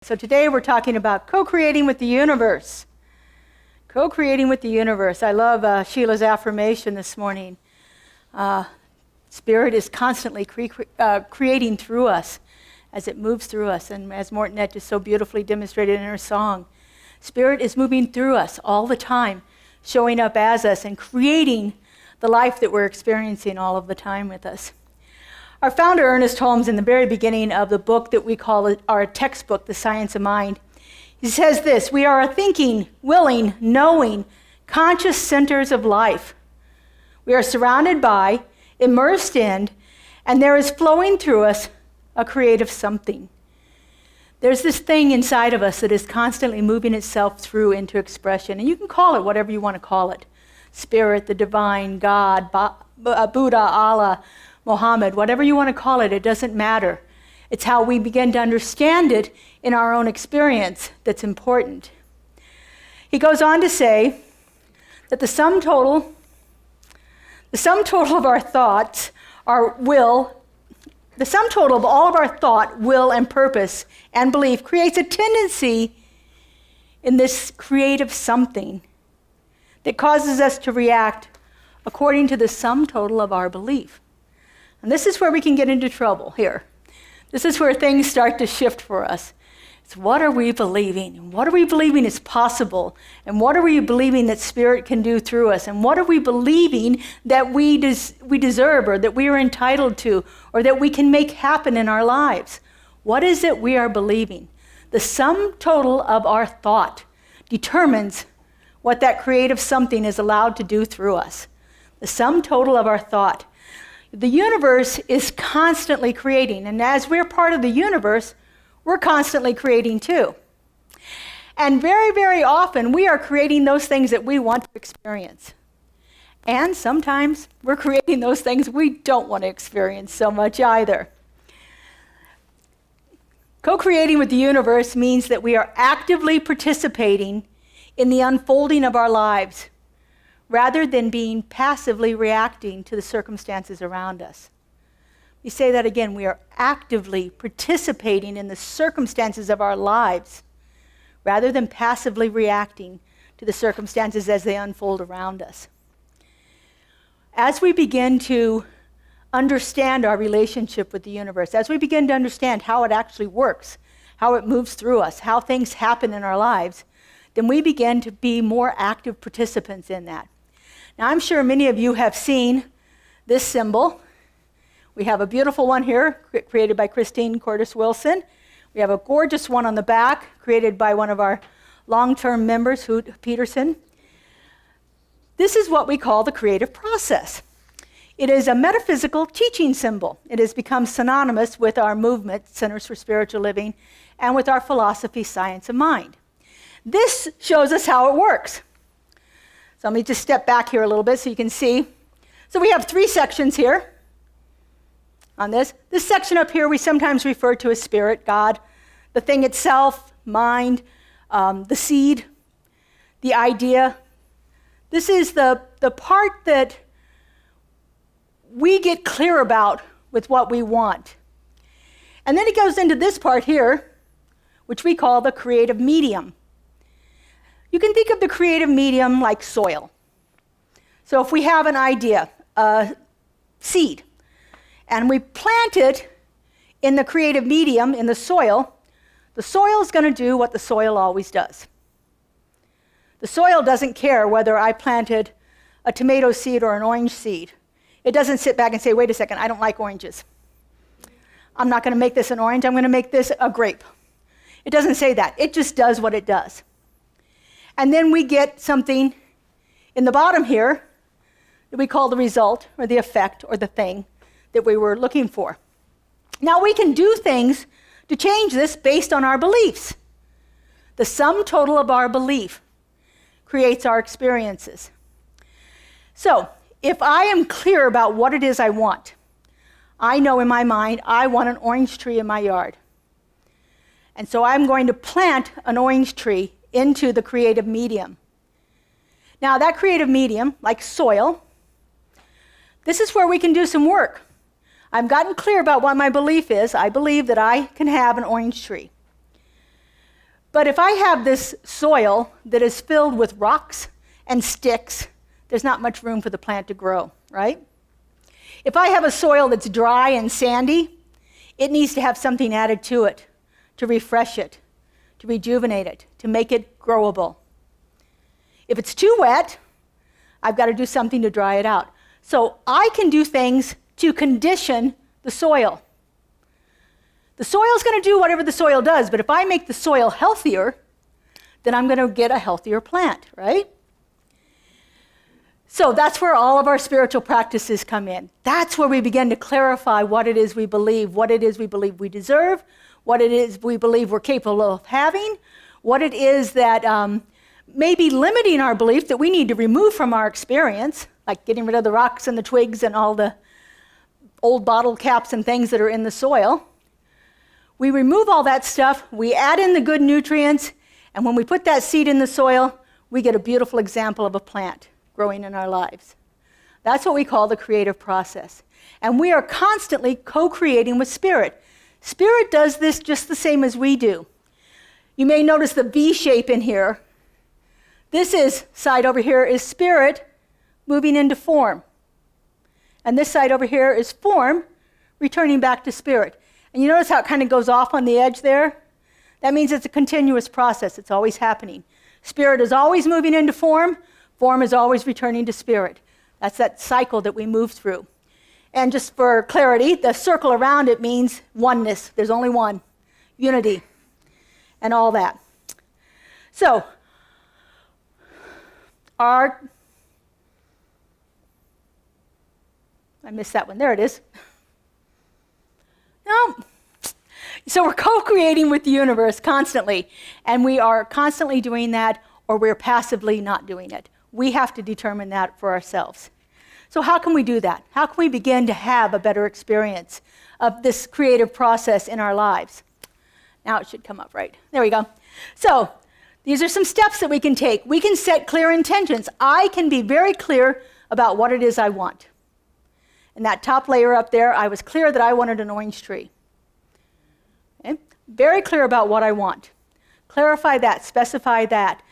So today we're talking about co-creating with the universe. Co-creating with the universe. I love Sheila's affirmation this morning. Spirit is constantly creating through us as it moves through us. And as Mortonette just so beautifully demonstrated in her song, Spirit is moving through us all the time, showing up as us and creating the life that we're experiencing all of the time with us. Our founder, Ernest Holmes, in the very beginning of the book that we call our textbook, The Science of Mind, he says this: we are a thinking, willing, knowing, conscious centers of life. We are surrounded by, immersed in, and there is flowing through us a creative something. There's this thing inside of us that is constantly moving itself through into expression, and you can call it whatever you want to call it. Spirit, the divine, God, Buddha, Allah, Muhammad, whatever you want to call it, it doesn't matter. It's how we begin to understand it in our own experience that's important. He goes on to say that the sum total of our thoughts, the sum total of all of our thought, will, and purpose and belief creates a tendency in this creative something that causes us to react according to the sum total of our belief. And this is where we can get into trouble here. This is where things start to shift for us. It's what are we believing? And what are we believing is possible? And what are we believing that Spirit can do through us? And what are we believing that we deserve, or that we are entitled to, or that we can make happen in our lives? What is it we are believing? The sum total of our thought determines what that creative something is allowed to do through us. The sum total of our thought. The universe is constantly creating, and as we're part of the universe, we're constantly creating too. And very, very often, we are creating those things that we want to experience. And sometimes, we're creating those things we don't want to experience so much either. Co-creating with the universe means that we are actively participating in the unfolding of our lives, rather than being passively reacting to the circumstances around us. We say that again, we are actively participating in the circumstances of our lives, rather than passively reacting to the circumstances as they unfold around us. As we begin to understand our relationship with the universe, as we begin to understand how it actually works, how it moves through us, how things happen in our lives, then we begin to be more active participants in that. Now, I'm sure many of you have seen this symbol. We have a beautiful one here, created by Christine Cordes Wilson. We have a gorgeous one on the back, created by one of our long-term members, Hoot Peterson. This is what we call the creative process. It is a metaphysical teaching symbol. It has become synonymous with our movement, Centers for Spiritual Living, and with our philosophy, Science of Mind. This shows us how it works. So let me just step back here a little bit so you can see. So we have 3 sections here on this. This section up here we sometimes refer to as Spirit, God, the thing itself, mind, the seed, the idea. This is the part that we get clear about with what we want. And then it goes into this part here, which we call the creative medium. You can think of the creative medium like soil. So if we have an idea, a seed, and we plant it in the creative medium, in the soil is going to do what the soil always does. The soil doesn't care whether I planted a tomato seed or an orange seed. It doesn't sit back and say, wait a second, I don't like oranges. I'm not going to make this an orange, I'm going to make this a grape. It doesn't say that. It just does what it does. And then we get something in the bottom here that we call the result, or the effect, or the thing that we were looking for. Now we can do things to change this based on our beliefs. The sum total of our belief creates our experiences. So if I am clear about what it is I want, I know in my mind I want an orange tree in my yard. And so I'm going to plant an orange tree into the creative medium. Now that creative medium, like soil, this is where we can do some work. I've gotten clear about what my belief is. I believe that I can have an orange tree. But if I have this soil that is filled with rocks and sticks, there's not much room for the plant to grow, right? If I have a soil that's dry and sandy, it needs to have something added to it to refresh it, to rejuvenate it, to make it growable. If it's too wet, I've got to do something to dry it out. So I can do things to condition the soil. The soil's going to do whatever the soil does, but if I make the soil healthier, then I'm going to get a healthier plant, right? So that's where all of our spiritual practices come in. That's where we begin to clarify what it is we believe, what it is we believe we deserve, what it is we believe we're capable of having, what it is that may be limiting our belief that we need to remove from our experience, like getting rid of the rocks and the twigs and all the old bottle caps and things that are in the soil. We remove all that stuff, we add in the good nutrients, and when we put that seed in the soil, we get a beautiful example of a plant growing in our lives. That's what we call the creative process. And we are constantly co-creating with Spirit. Spirit does this just the same as we do. You may notice the V shape in here. This side over here is Spirit moving into form. And this side over here is form returning back to Spirit. And you notice how it kind of goes off on the edge there? That means it's a continuous process. It's always happening. Spirit is always moving into form. Form is always returning to Spirit. That's that cycle that we move through. And just for clarity, the circle around it means oneness. There's only one. Unity. And all that. So, I missed that one. There it is. No. So we're co-creating with the universe constantly. And we are constantly doing that, or we're passively not doing it. We have to determine that for ourselves. So how can we do that? How can we begin to have a better experience of this creative process in our lives? Now it should come up right. There we go. So these are some steps that we can take. We can set clear intentions. I can be very clear about what it is I want. In that top layer up there, I was clear that I wanted an orange tree. Okay? Very clear about what I want. Clarify that, specify that.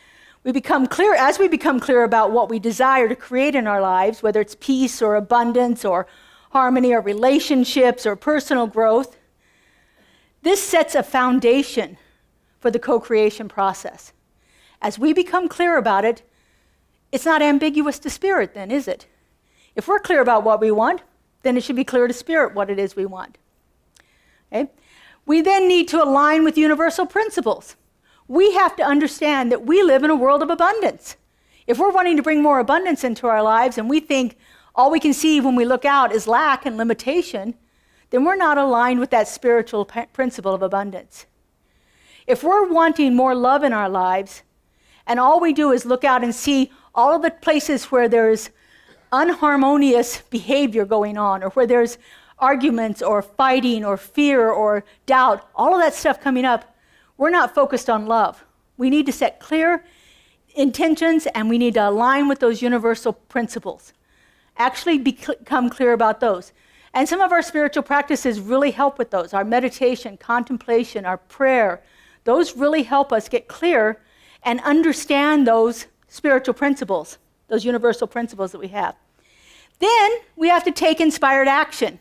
We become clear, as we become clear about what we desire to create in our lives, whether it's peace or abundance or harmony or relationships or personal growth, this sets a foundation for the co-creation process. As we become clear about it, it's not ambiguous to Spirit then, is it? If we're clear about what we want, then it should be clear to Spirit what it is we want. Okay? We then need to align with universal principles. We have to understand that we live in a world of abundance. If we're wanting to bring more abundance into our lives and we think all we can see when we look out is lack and limitation, then we're not aligned with that spiritual principle of abundance. If we're wanting more love in our lives and all we do is look out and see all of the places where there's unharmonious behavior going on or where there's arguments or fighting or fear or doubt, all of that stuff coming up, we're not focused on love. We need to set clear intentions and we need to align with those universal principles. Actually become clear about those. And some of our spiritual practices really help with those. Our meditation, contemplation, our prayer, those really help us get clear and understand those spiritual principles, those universal principles that we have. Then we have to take inspired action.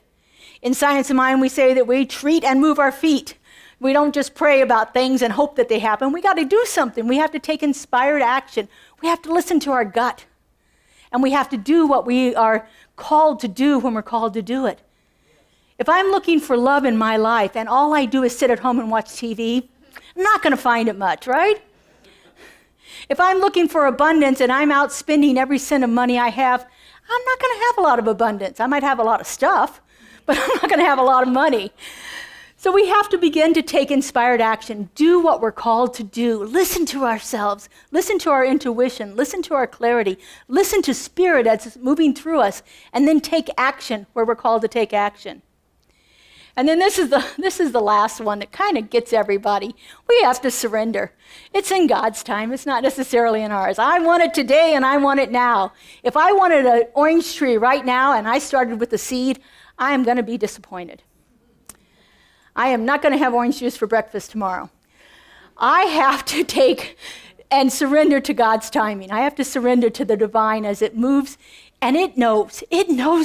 In Science of Mind, we say that we treat and move our feet. We don't just pray about things and hope that they happen. We got to do something. We have to take inspired action. We have to listen to our gut. And we have to do what we are called to do when we're called to do it. If I'm looking for love in my life and all I do is sit at home and watch TV, I'm not going to find it much, right? If I'm looking for abundance and I'm out spending every cent of money I have, I'm not going to have a lot of abundance. I might have a lot of stuff, but I'm not going to have a lot of money. So we have to begin to take inspired action, do what we're called to do, listen to ourselves, listen to our intuition, listen to our clarity, listen to Spirit as it's moving through us, and then take action where we're called to take action. And then this is the last one that kind of gets everybody. We have to surrender. It's in God's time. It's not necessarily in ours. I want it today and I want it now. If I wanted an orange tree right now and I started with the seed, I am going to be disappointed. I am not going to have orange juice for breakfast tomorrow. I have to take and surrender to God's timing. I have to surrender to the divine as it moves, and it knows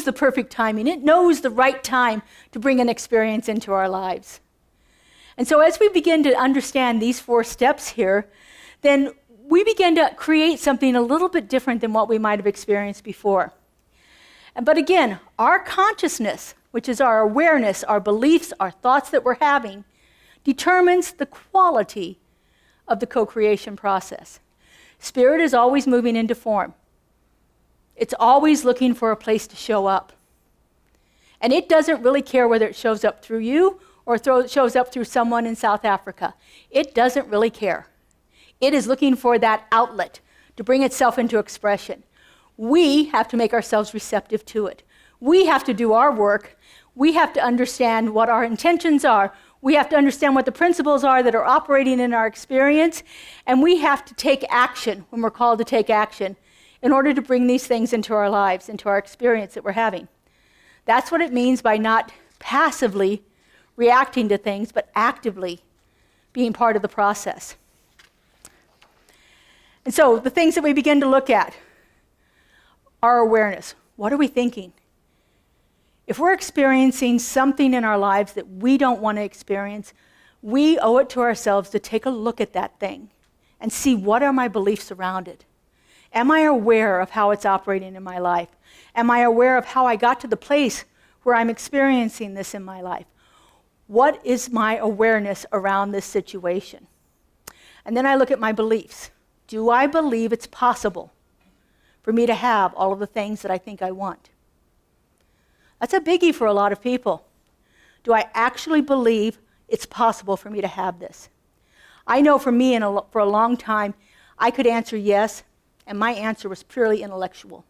the perfect timing. It knows the right time to bring an experience into our lives. And so as we begin to understand these 4 steps here, then we begin to create something a little bit different than what we might have experienced before. But again, our consciousness, which is our awareness, our beliefs, our thoughts that we're having, determines the quality of the co-creation process. Spirit is always moving into form. It's always looking for a place to show up. And it doesn't really care whether it shows up through you or shows up through someone in South Africa. It doesn't really care. It is looking for that outlet to bring itself into expression. We have to make ourselves receptive to it. We have to do our work. We have to understand what our intentions are. We have to understand what the principles are that are operating in our experience, and we have to take action when we're called to take action in order to bring these things into our lives, into our experience that we're having. That's what it means by not passively reacting to things, but actively being part of the process. And so the things that we begin to look at are awareness. What are we thinking? If we're experiencing something in our lives that we don't want to experience, we owe it to ourselves to take a look at that thing and see, what are my beliefs around it? Am I aware of how it's operating in my life? Am I aware of how I got to the place where I'm experiencing this in my life? What is my awareness around this situation? And then I look at my beliefs. Do I believe it's possible for me to have all of the things that I think I want? That's a biggie for a lot of people. Do I actually believe it's possible for me to have this? I know for me, for a long time, I could answer yes, and my answer was purely intellectual.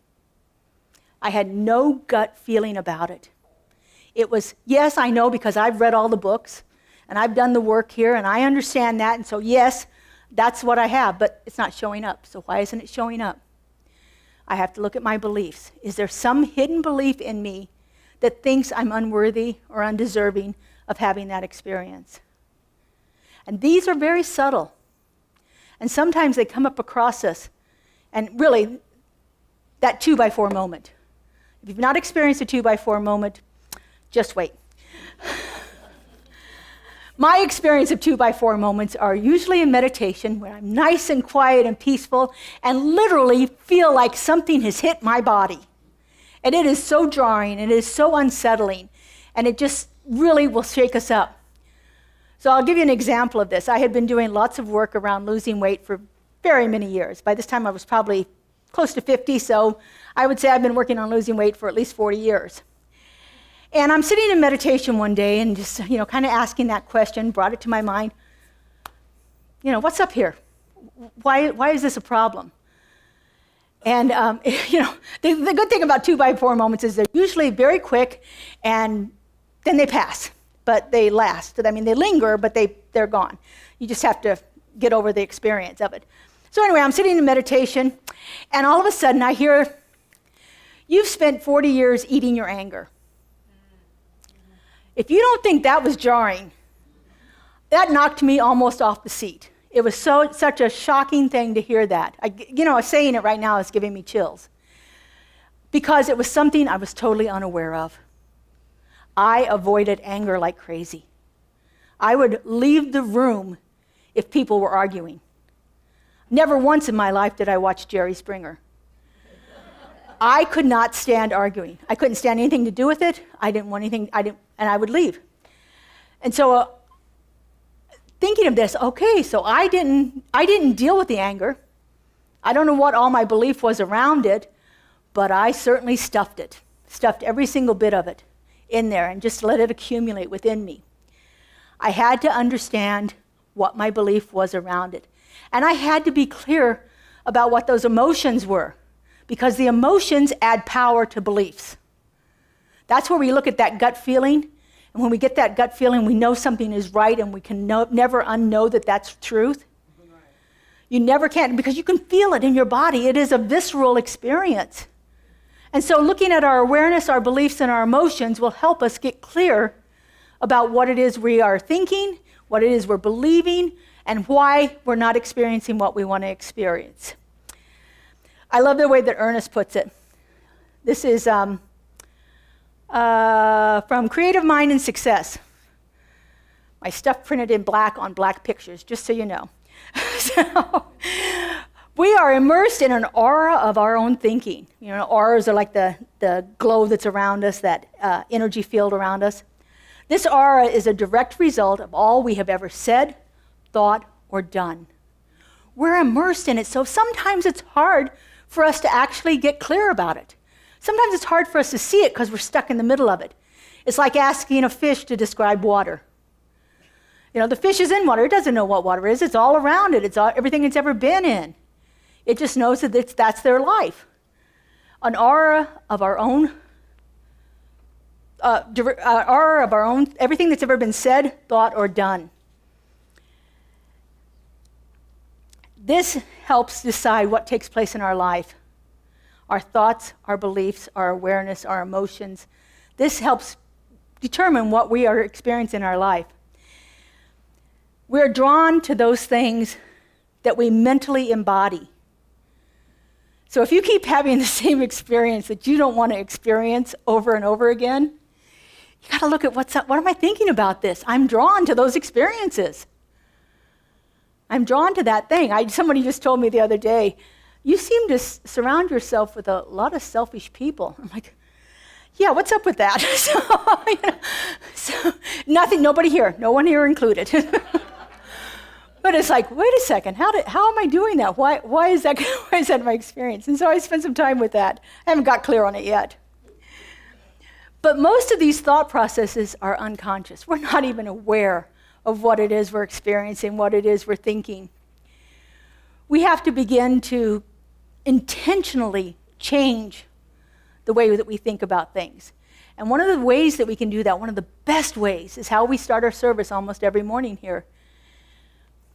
I had no gut feeling about it. It was, yes, I know because I've read all the books, and I've done the work here, and I understand that, and so yes, that's what I have, but it's not showing up. So why isn't it showing up? I have to look at my beliefs. Is there some hidden belief in me that thinks I'm unworthy or undeserving of having that experience? And these are very subtle. And sometimes they come up across us. And really, that 2x4 moment. If you've not experienced a 2x4 moment, just wait. My experience of 2x4 moments are usually in meditation, when I'm nice and quiet and peaceful and literally feel like something has hit my body. And it is so jarring, and it is so unsettling, and it just really will shake us up. So I'll give you an example of this. I had been doing lots of work around losing weight for very many years. By this time I was probably close to 50, so I would say I've been working on losing weight for at least 40 years. And I'm sitting in meditation one day and just, kind of asking that question, brought it to my mind. What's up here? Why is this a problem? And, the good thing about 2x4 moments is they're usually very quick, and then they pass, but they last. I mean, they linger, but they're gone. You just have to get over the experience of it. So anyway, I'm sitting in meditation, and all of a sudden I hear, "You've spent 40 years eating your anger." If you don't think that was jarring, that knocked me almost off the seat. It was such a shocking thing to hear that. Saying it right now is giving me chills. Because it was something I was totally unaware of. I avoided anger like crazy. I would leave the room if people were arguing. Never once in my life did I watch Jerry Springer. I could not stand arguing. I couldn't stand anything to do with it. I didn't want anything, and I would leave. And so thinking of this, okay, so I didn't deal with the anger. I don't know what all my belief was around it, but I certainly stuffed it. Stuffed every single bit of it in there and just let it accumulate within me. I had to understand what my belief was around it. And I had to be clear about what those emotions were, because the emotions add power to beliefs. That's where we look at that gut feeling. And when we get that gut feeling, we know something is right, and we can never unknow that that's truth. You never can, because you can feel it in your body. It is a visceral experience. And so looking at our awareness, our beliefs, and our emotions will help us get clear about what it is we are thinking, what it is we're believing, and why we're not experiencing what we want to experience. I love the way that Ernest puts it. This is from Creative Mind and Success. My stuff printed in black on black pictures, just so you know. So, we are immersed in an aura of our own thinking. You know, auras are like the glow that's around us, that energy field around us. This aura is a direct result of all we have ever said, thought, or done. We're immersed in it, so sometimes it's hard for us to actually get clear about it. Sometimes it's hard for us to see it because we're stuck in the middle of it. It's like asking a fish to describe water. You know, the fish is in water. It doesn't know what water is. It's all around it. It's everything it's ever been in. It just knows that that's their life. An aura of our own, everything that's ever been said, thought, or done. This helps decide what takes place in our life. Our thoughts, our beliefs, our awareness, our emotions. This helps determine what we are experiencing in our life. We're drawn to those things that we mentally embody. So if you keep having the same experience that you don't want to experience over and over again, you got to look at what am I thinking about this? I'm drawn to those experiences. I'm drawn to that thing. Somebody just told me the other day, you seem to surround yourself with a lot of selfish people. I'm like, yeah, what's up with that? So nothing, nobody here, no one here included. But it's like, wait a second, how am I doing that? Why is that my experience? And so I spent some time with that. I haven't got clear on it yet. But most of these thought processes are unconscious. We're not even aware of what it is we're experiencing, what it is we're thinking. We have to begin to intentionally change the way that we think about things. And one of the ways that we can do that, one of the best ways, is how we start our service almost every morning here.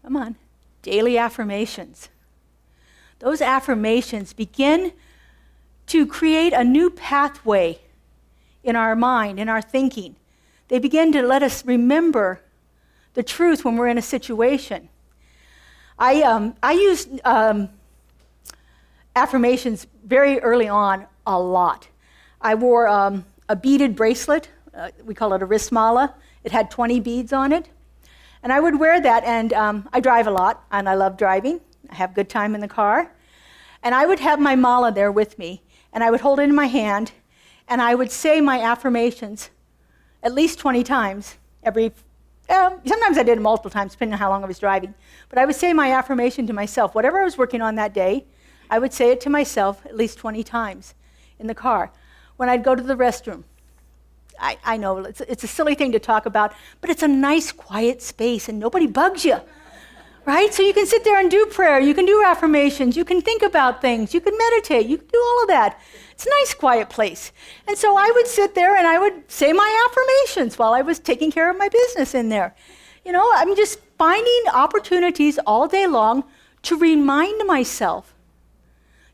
Come on, daily affirmations. Those affirmations begin to create a new pathway in our mind, in our thinking. They begin to let us remember the truth when we're in a situation. I used affirmations very early on a lot. I wore a beaded bracelet. We call it a wrist mala. It had 20 beads on it. And I would wear that, and I drive a lot, and I love driving. I have a good time in the car. And I would have my mala there with me, and I would hold it in my hand, and I would say my affirmations at least 20 times sometimes I did it multiple times, depending on how long I was driving. But I would say my affirmation to myself. Whatever I was working on that day, I would say it to myself at least 20 times in the car. When I'd go to the restroom, I know it's a silly thing to talk about, but it's a nice, quiet space, and nobody bugs you, right? So you can sit there and do prayer. You can do affirmations. You can think about things. You can meditate. You can do all of that. It's a nice, quiet place. And so I would sit there, and I would say my affirmations while I was taking care of my business in there. You know, I'm just finding opportunities all day long to remind myself,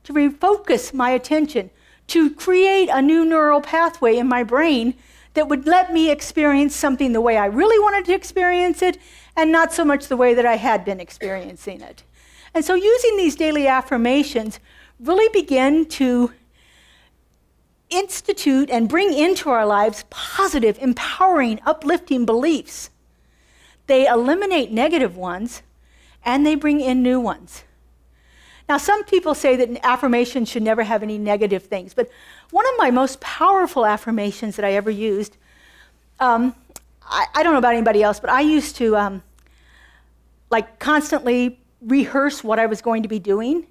to refocus my attention, to create a new neural pathway in my brain that would let me experience something the way I really wanted to experience it, and not so much the way that I had been experiencing it. And so using these daily affirmations really begin to institute and bring into our lives positive, empowering, uplifting beliefs. They eliminate negative ones, and they bring in new ones. Now, some people say that affirmations should never have any negative things, but one of my most powerful affirmations that I ever used, I don't know about anybody else, but I used to constantly rehearse what I was going to be doing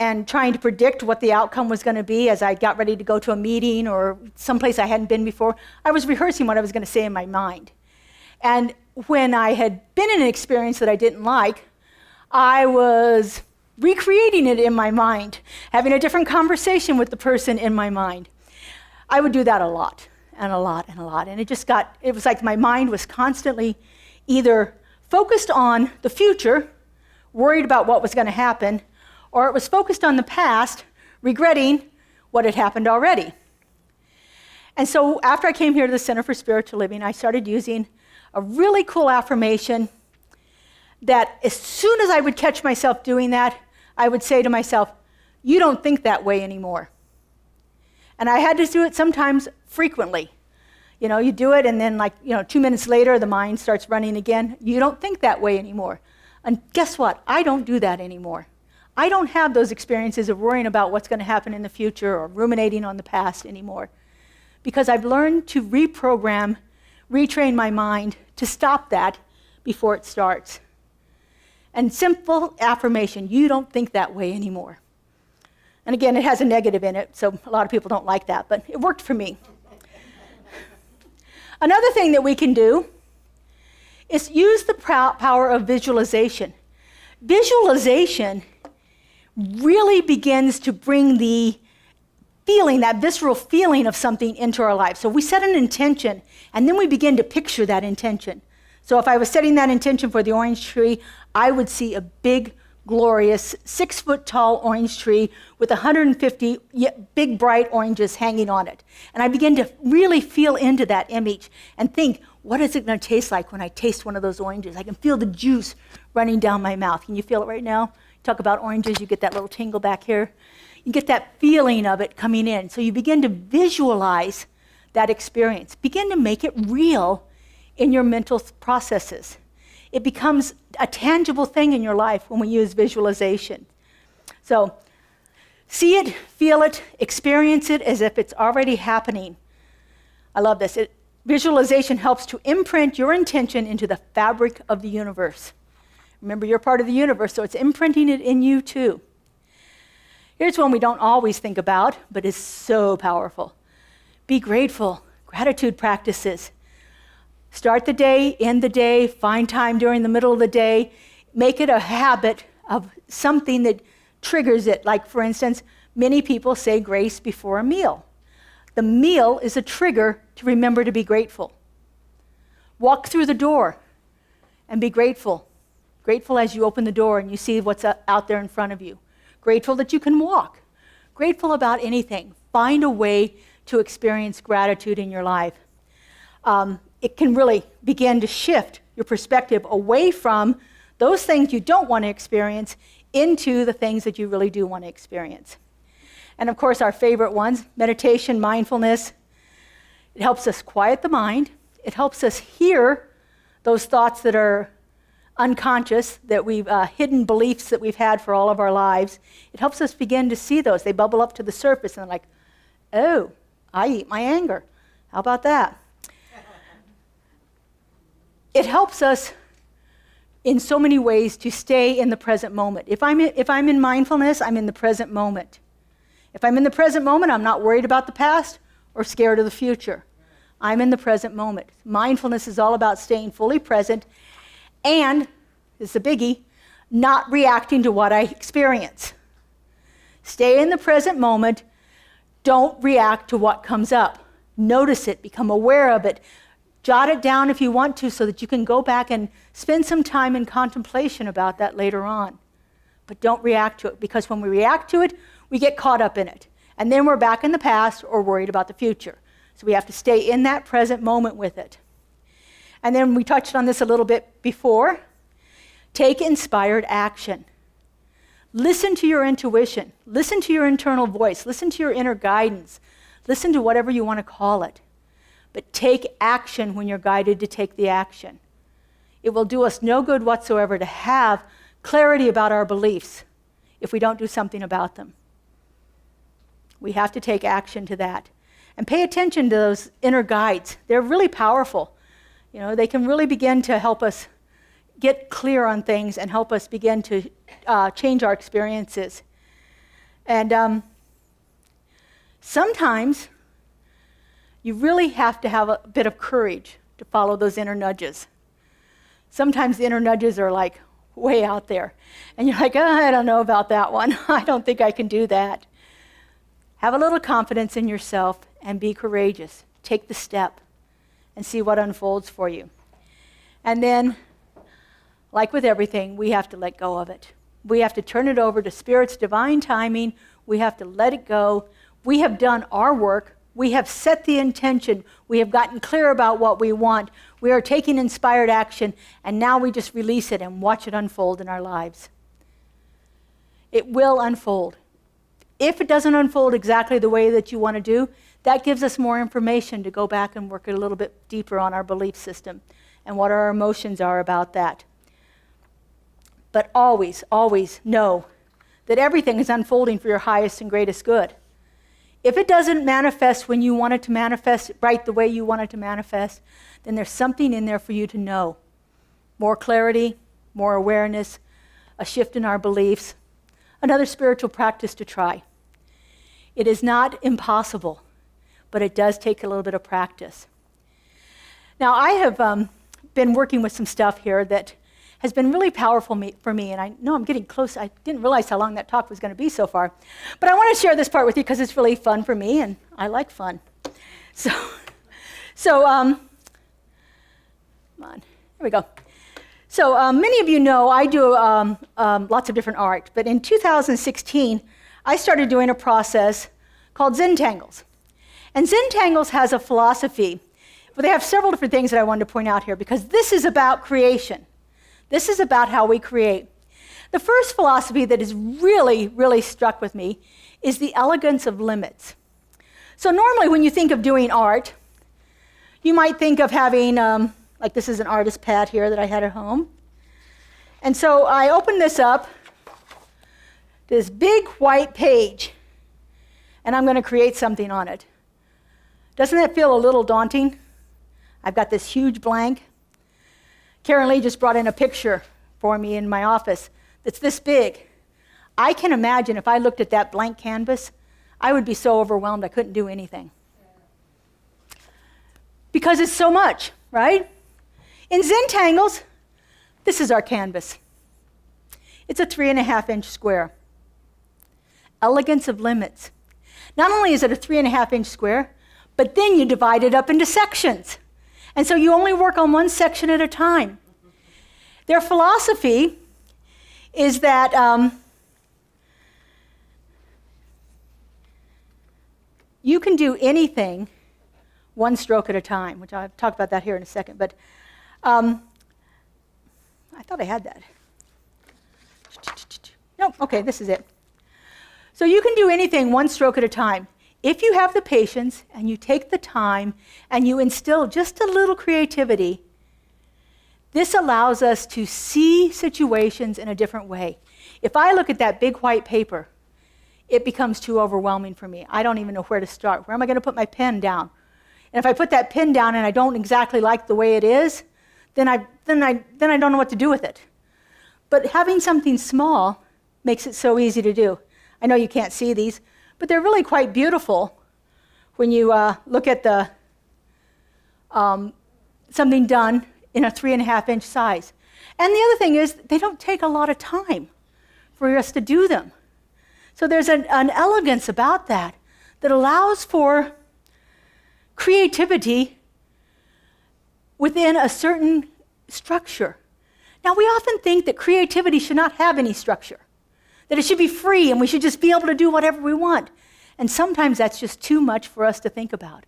and trying to predict what the outcome was going to be as I got ready to go to a meeting or someplace I hadn't been before. I was rehearsing what I was going to say in my mind. And when I had been in an experience that I didn't like, I was recreating it in my mind, having a different conversation with the person in my mind. I would do that a lot, and a lot, and a lot. And it was like my mind was constantly either focused on the future, worried about what was going to happen, or it was focused on the past, regretting what had happened already. And so after I came here to the Center for Spiritual Living, I started using a really cool affirmation that as soon as I would catch myself doing that, I would say to myself, you don't think that way anymore. And I had to do it sometimes frequently. You know, you do it and then 2 minutes later, the mind starts running again. You don't think that way anymore. And guess what? I don't do that anymore. I don't have those experiences of worrying about what's going to happen in the future or ruminating on the past anymore. Because I've learned to reprogram, retrain my mind to stop that before it starts. And simple affirmation, you don't think that way anymore. And again, it has a negative in it, so a lot of people don't like that, but it worked for me. Another thing that we can do is use the power of visualization. Visualization really begins to bring the feeling, that visceral feeling of something into our life. So we set an intention, and then we begin to picture that intention. So if I was setting that intention for the orange tree, I would see a big, glorious, 6-foot-tall orange tree with 150 big, bright oranges hanging on it. And I begin to really feel into that image and think, what is it going to taste like when I taste one of those oranges? I can feel the juice running down my mouth. Can you feel it right now? Talk about oranges, you get that little tingle back here. You get that feeling of it coming in. So you begin to visualize that experience. Begin to make it real in your mental processes. It becomes a tangible thing in your life when we use visualization. So see it, feel it, experience it as if it's already happening. I love this. Visualization helps to imprint your intention into the fabric of the universe. Remember, you're part of the universe, so it's imprinting it in you too. Here's one we don't always think about, but is so powerful. Be grateful. Gratitude practices. Start the day, end the day, find time during the middle of the day. Make it a habit of something that triggers it. Like, for instance, many people say grace before a meal. The meal is a trigger to remember to be grateful. Walk through the door and be grateful. Grateful as you open the door and you see what's out there in front of you. Grateful that you can walk. Grateful about anything. Find a way to experience gratitude in your life. It can really begin to shift your perspective away from those things you don't want to experience into the things that you really do want to experience. And of course, our favorite ones, meditation, mindfulness. It helps us quiet the mind. It helps us hear those thoughts that are unconscious, that we've hidden beliefs that we've had for all of our lives. It helps us begin to see those. They bubble up to the surface and they're like, oh, I eat my anger. How about that? It helps us in so many ways to stay in the present moment. If I'm in mindfulness, I'm in the present moment. If I'm in the present moment, I'm not worried about the past or scared of the future. I'm in the present moment. Mindfulness is all about staying fully present and, this is a biggie, not reacting to what I experience. Stay in the present moment. Don't react to what comes up. Notice it. Become aware of it. Jot it down if you want to so that you can go back and spend some time in contemplation about that later on. But don't react to it, because when we react to it, we get caught up in it. And then we're back in the past or worried about the future. So we have to stay in that present moment with it. And then we touched on this a little bit before. Take inspired action. Listen to your intuition. Listen to your internal voice. Listen to your inner guidance. Listen to whatever you want to call it. But take action when you're guided to take the action. It will do us no good whatsoever to have clarity about our beliefs if we don't do something about them. We have to take action to that. And pay attention to those inner guides. They're really powerful. You know, they can really begin to help us get clear on things and help us begin to change our experiences. And sometimes you really have to have a bit of courage to follow those inner nudges. Sometimes the inner nudges are like way out there. And you're like, oh, I don't know about that one. I don't think I can do that. Have a little confidence in yourself and be courageous. Take the step and see what unfolds for you. And then, like with everything, we have to let go of it. We have to turn it over to Spirit's divine timing. We have to let it go. We have done our work. We have set the intention. We have gotten clear about what we want. We are taking inspired action, and now we just release it and watch it unfold in our lives. It will unfold. If it doesn't unfold exactly the way that you want to do, that gives us more information to go back and work a little bit deeper on our belief system and what our emotions are about that. But always, always know that everything is unfolding for your highest and greatest good. If it doesn't manifest when you want it to manifest, right the way you want it to manifest, then there's something in there for you to know. More clarity, more awareness, a shift in our beliefs, another spiritual practice to try. It is not impossible, but it does take a little bit of practice. Now, I have been working with some stuff here that has been really powerful for me, and I know I'm getting close. I didn't realize how long that talk was going to be so far. But I want to share this part with you because it's really fun for me, and I like fun. So come on, here we go. So many of you know I do lots of different art, but in 2016, I started doing a process called Zentangles. And Zentangles has a philosophy, but they have several different things that I wanted to point out here because this is about creation. This is about how we create. The first philosophy that has really, really struck with me is the elegance of limits. So normally when you think of doing art, you might think of having, like this is an artist pad here that I had at home. And so I opened this up, this big white page, and I'm going to create something on it. Doesn't that feel a little daunting? I've got this huge blank. Karen Lee just brought in a picture for me in my office that's this big. I can imagine if I looked at that blank canvas, I would be so overwhelmed I couldn't do anything. Because it's so much, right? In Zentangles, this is our canvas. It's a 3.5-inch square. Elegance of limits. Not only is it a 3.5-inch square, but then you divide it up into sections. And so you only work on one section at a time. Their philosophy is that you can do anything one stroke at a time, which I'll talk about that here in a second. But I thought I had that. Nope, okay, this is it. So you can do anything one stroke at a time. If you have the patience and you take the time and you instill just a little creativity, this allows us to see situations in a different way. If I look at that big white paper, it becomes too overwhelming for me. I don't even know where to start. Where am I going to put my pen down? And if I put that pen down and I don't exactly like the way it is, then I don't know what to do with it. But having something small makes it so easy to do. I know you can't see these, but they're really quite beautiful when you look at the something done in a 3.5-inch size. And the other thing is, they don't take a lot of time for us to do them. So there's an elegance about that allows for creativity within a certain structure. Now, we often think that creativity should not have any structure, that it should be free and we should just be able to do whatever we want. And sometimes that's just too much for us to think about.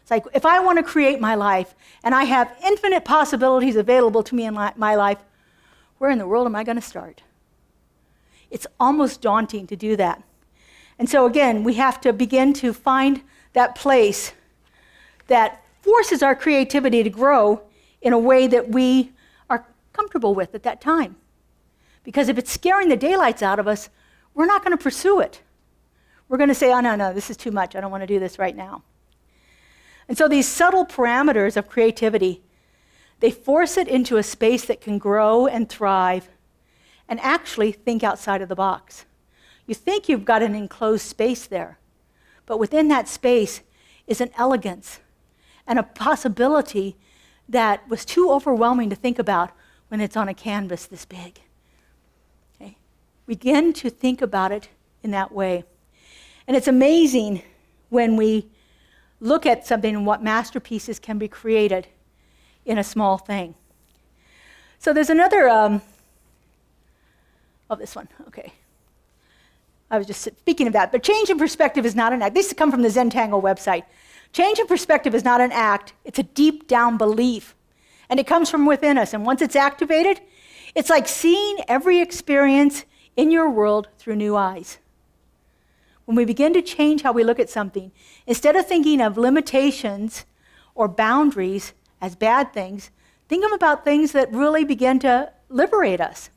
It's like, if I want to create my life and I have infinite possibilities available to me in my life, where in the world am I going to start? It's almost daunting to do that. And so again, we have to begin to find that place that forces our creativity to grow in a way that we are comfortable with at that time. Because if it's scaring the daylights out of us, we're not going to pursue it. We're going to say, oh, no, this is too much. I don't want to do this right now. And so these subtle parameters of creativity, they force it into a space that can grow and thrive and actually think outside of the box. You think you've got an enclosed space there, but within that space is an elegance and a possibility that was too overwhelming to think about when it's on a canvas this big. Okay? Begin to think about it in that way. And it's amazing when we look at something and what masterpieces can be created in a small thing. So there's another, this one, okay. I was just speaking of that. But change in perspective is not an act. This comes from the Zentangle website. Change in perspective is not an act. It's a deep down belief. And it comes from within us. And once it's activated, it's like seeing every experience in your world through new eyes. When we begin to change how we look at something, instead of thinking of limitations or boundaries as bad things, think about things that really begin to liberate us.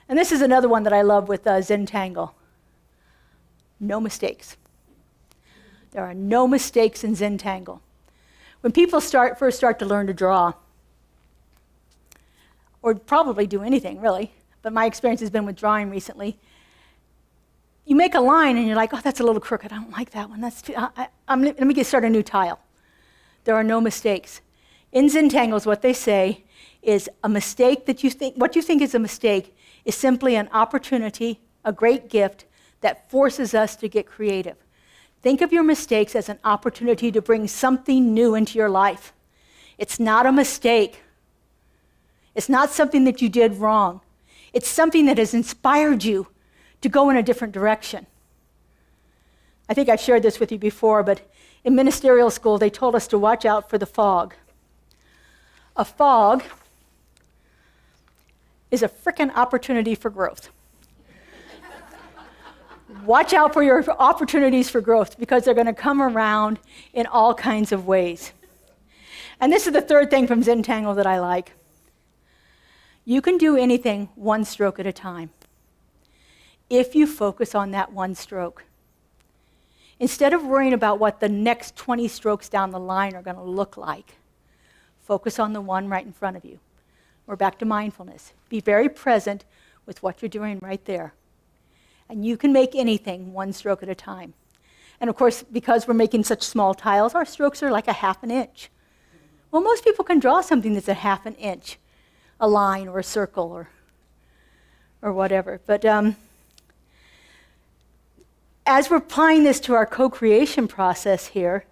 And this is another one that I love with Zentangle. No mistakes. There are no mistakes in Zentangle. When people first start to learn to draw, or probably do anything really, but my experience has been with drawing recently, you make a line and you're like, oh, that's a little crooked. I don't like that one. Let me start a new tile. There are no mistakes. In Zentangles, what they say is a mistake what you think is a mistake is simply an opportunity, a great gift that forces us to get creative. Think of your mistakes as an opportunity to bring something new into your life. It's not a mistake. It's not something that you did wrong. It's something that has inspired you to go in a different direction. I think I've shared this with you before, but in ministerial school, they told us to watch out for the fog. A fog is a frickin' opportunity for growth. Watch out for your opportunities for growth because they're going to come around in all kinds of ways. And this is the third thing from Zentangle that I like. You can do anything one stroke at a time if you focus on that one stroke. Instead of worrying about what the next 20 strokes down the line are going to look like, focus on the one right in front of you. We're back to mindfulness. Be very present with what you're doing right there. And you can make anything one stroke at a time. And of course, because we're making such small tiles, our strokes are like a half an inch. Well, most people can draw something that's a half an inch, a line or a circle or whatever. But as we're applying this to our co-creation process here,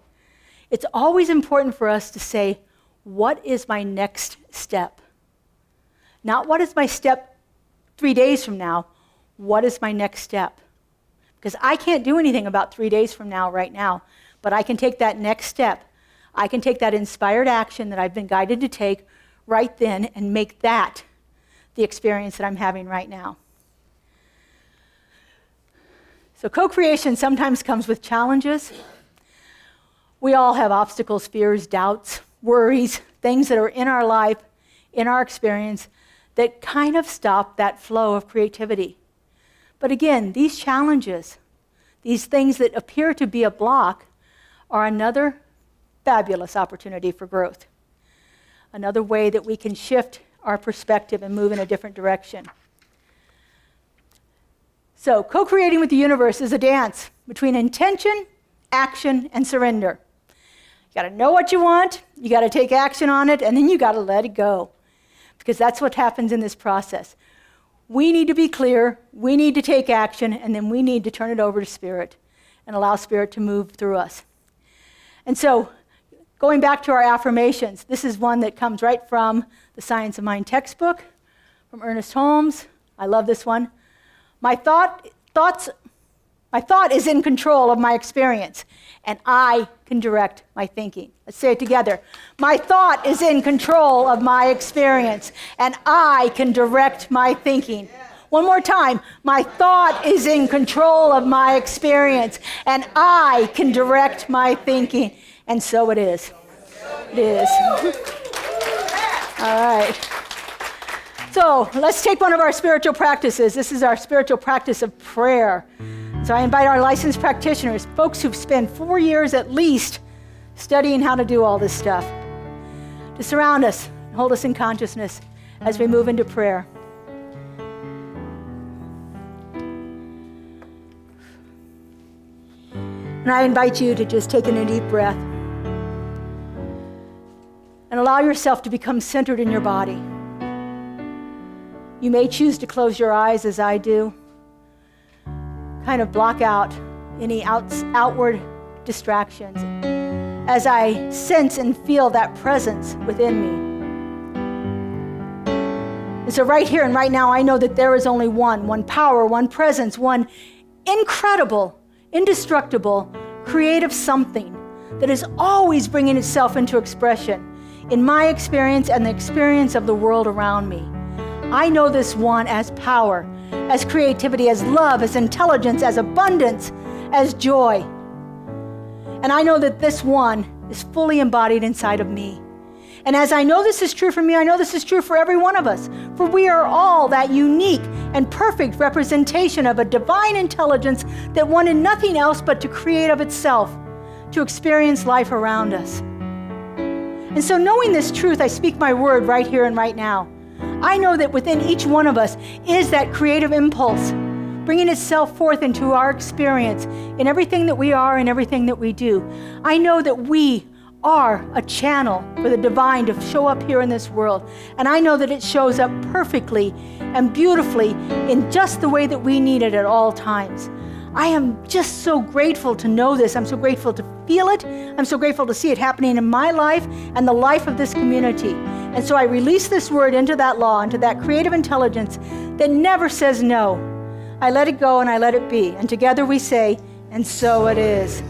it's always important for us to say, what is my next step? Not what is my step 3 days from now, what is my next step? Because I can't do anything about 3 days from now right now, but I can take that next step. I can take that inspired action that I've been guided to take right then and make that the experience that I'm having right now. So co-creation sometimes comes with challenges. We all have obstacles, fears, doubts, worries, things that are in our life, in our experience, that kind of stop that flow of creativity. But again, these challenges, these things that appear to be a block, are another fabulous opportunity for growth. Another way that we can shift our perspective and move in a different direction. So, co-creating with the universe is a dance between intention, action, and surrender. You got to know what you want, you got to take action on it, and then you got to let it go. Because that's what happens in this process. We need to be clear, we need to take action, and then we need to turn it over to Spirit and allow Spirit to move through us. And so, going back to our affirmations, this is one that comes right from the Science of Mind textbook, from Ernest Holmes. I love this one. My thought is in control of my experience, and I can direct my thinking. Let's say it together. My thought is in control of my experience, and I can direct my thinking. One more time. My thought is in control of my experience, and I can direct my thinking. And so it is. It is. All right. So let's take one of our spiritual practices. This is our spiritual practice of prayer. So I invite our licensed practitioners, folks who've spent 4 years at least studying how to do all this stuff, to surround us and hold us in consciousness as we move into prayer. And I invite you to just take in a deep breath and allow yourself to become centered in your body. You may choose to close your eyes as I do, kind of block out any outward distractions as I sense and feel that presence within me. And so right here and right now, I know that there is only one power, one presence, one incredible, indestructible, creative something that is always bringing itself into expression in my experience and the experience of the world around me. I know this one as power, as creativity, as love, as intelligence, as abundance, as joy. And I know that this one is fully embodied inside of me. And as I know this is true for me, I know this is true for every one of us. For we are all that unique and perfect representation of a divine intelligence that wanted nothing else but to create of itself, to experience life around us. And so knowing this truth, I speak my word right here and right now. I know that within each one of us is that creative impulse, bringing itself forth into our experience in everything that we are and everything that we do. I know that we are a channel for the divine to show up here in this world. And I know that it shows up perfectly and beautifully in just the way that we need it at all times. I am just so grateful to know this. I'm so grateful to feel it. I'm so grateful to see it happening in my life and the life of this community. And so I release this word into that law, into that creative intelligence that never says no. I let it go and I let it be. And together we say, and so it is.